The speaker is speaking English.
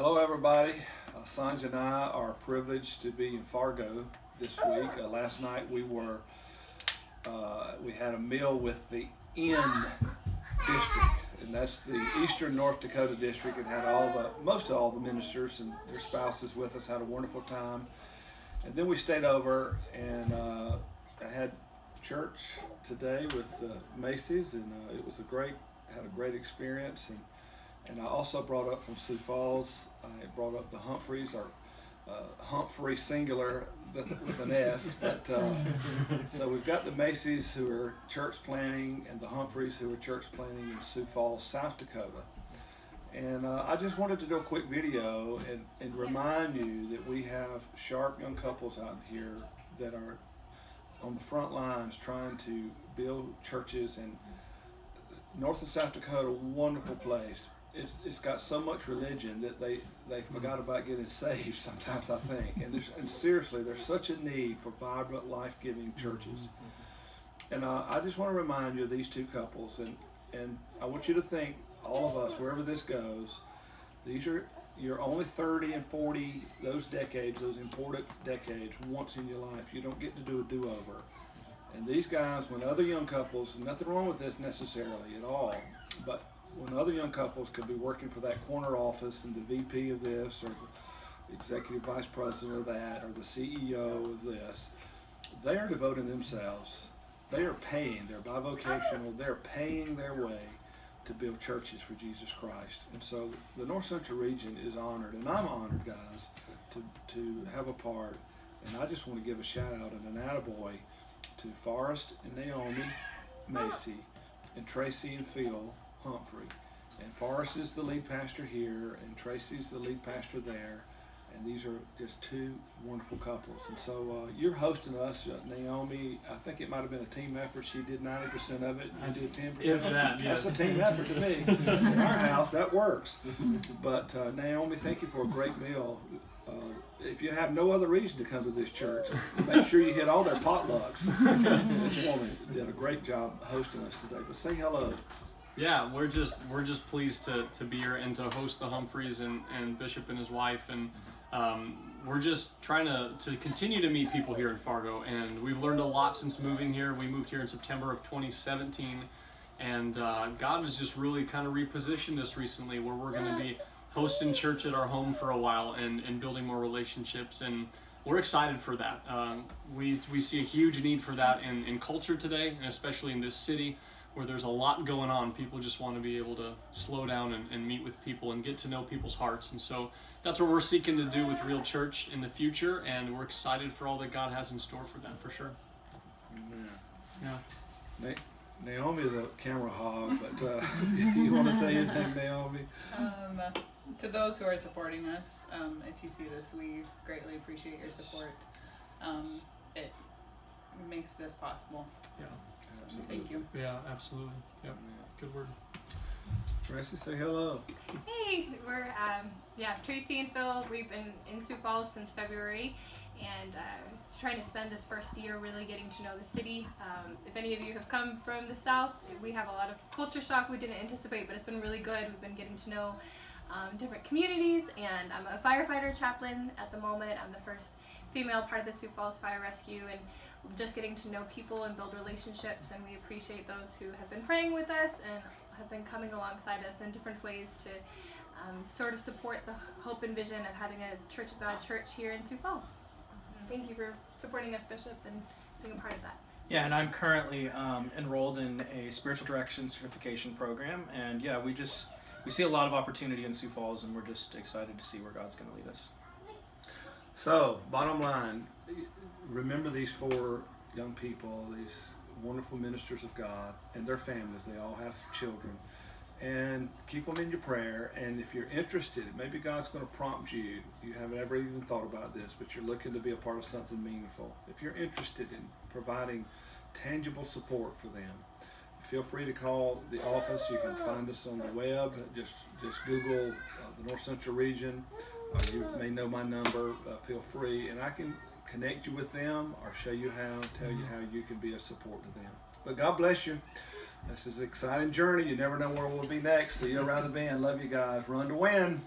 Hello everybody, Sanj and I are privileged to be in Fargo this week. Last night we had a meal with the N district, and that's the Eastern North Dakota district. It had most of all the ministers and their spouses with us. Had a wonderful time, and then we stayed over and I had church today with Macy's, and it was had a great experience. And I also brought up from Sioux Falls, I brought up the Humphreys, or Humphrey singular with an S. But so we've got the Macy's who are church planting, and the Humphreys who are church planting in Sioux Falls, South Dakota. And I just wanted to do a quick video and remind you that we have sharp young couples out here that are on the front lines trying to build churches. And North and South Dakota, wonderful place. It's got so much religion that they forgot about getting saved sometimes, I think. And seriously, there's such a need for vibrant, life-giving churches. And I just want to remind you of these two couples. And I want you to think, all of us, wherever this goes, you're only 30 and 40, those decades, those important decades, once in your life. You don't get to do a do-over. And these guys, when other young couples, nothing wrong with this necessarily at all, but when other young couples could be working for that corner office and the VP of this, or the executive vice president of that, or the CEO of this, they are devoting themselves. They are paying, they're bivocational, they're paying their way to build churches for Jesus Christ. And so the North Central region is honored, and I'm honored, guys, to have a part. And I just want to give a shout out and an attaboy to Forrest and Naomi, Macy, and Traci and Phil, Humphrey. And Forrest is the lead pastor here, and Traci's the lead pastor there, and these are just two wonderful couples. And so you're hosting us, Naomi. I think it might have been a team effort. She did 90% of it, and you did 10%. If that, yes. That's a team effort to me. In our house, that works. But Naomi, thank you for a great meal. If you have no other reason to come to this church, make sure you hit all their potlucks. This woman did a great job hosting us today. But say hello. Yeah, we're just pleased to be here and to host the Humphreys and Bishop and his wife, and we're just trying to continue to meet people here in Fargo, and we've learned a lot since moving here. We moved here in September of 2017, and God has just really kind of repositioned us recently, where we're going to be hosting church at our home for a while and building more relationships, and we're excited for that. We see a huge need for that in culture today, and especially in this city, where there's a lot going on. People just want to be able to slow down and meet with people and get to know people's hearts. And so that's what we're seeking to do with Real Church in the future, and we're excited for all that God has in store for that, for sure. Yeah. Naomi is a camera hog, but you want to say anything, Naomi? To those who are supporting us, if you see this, we greatly appreciate your support. It makes this possible. Yeah. So thank you. Yeah, absolutely. Yep. Good word. Traci, say hello. Hey, we're Traci and Phil. We've been in Sioux Falls since February, and trying to spend this first year really getting to know the city. If any of you have come from the South, we have a lot of culture shock we didn't anticipate, but it's been really good. We've been getting to know different communities, and I'm a firefighter chaplain at the moment. I'm the first female part of the Sioux Falls Fire Rescue, and just getting to know people and build relationships, and we appreciate those who have been praying with us and have been coming alongside us in different ways to sort of support the hope and vision of having a Church of God church here in Sioux Falls. So, thank you for supporting us, Bishop, and being a part of that. Yeah, and I'm currently enrolled in a spiritual direction certification program, and yeah, we see a lot of opportunity in Sioux Falls, and we're just excited to see where God's going to lead us. So, bottom line, remember these four young people, these wonderful ministers of God, and their families. They all have children. And keep them in your prayer. And if you're interested, maybe God's going to prompt you. You haven't ever even thought about this, but you're looking to be a part of something meaningful. If you're interested in providing tangible support for them, feel free to call the office. You can find us on the web. Just Google the North Central region. You may know my number. Feel free, and I can connect you with them or show you how, tell you how you can be a support to them. But God bless you. This is an exciting journey. You never know where we'll be next. See you around the bend. Love you guys. Run to win.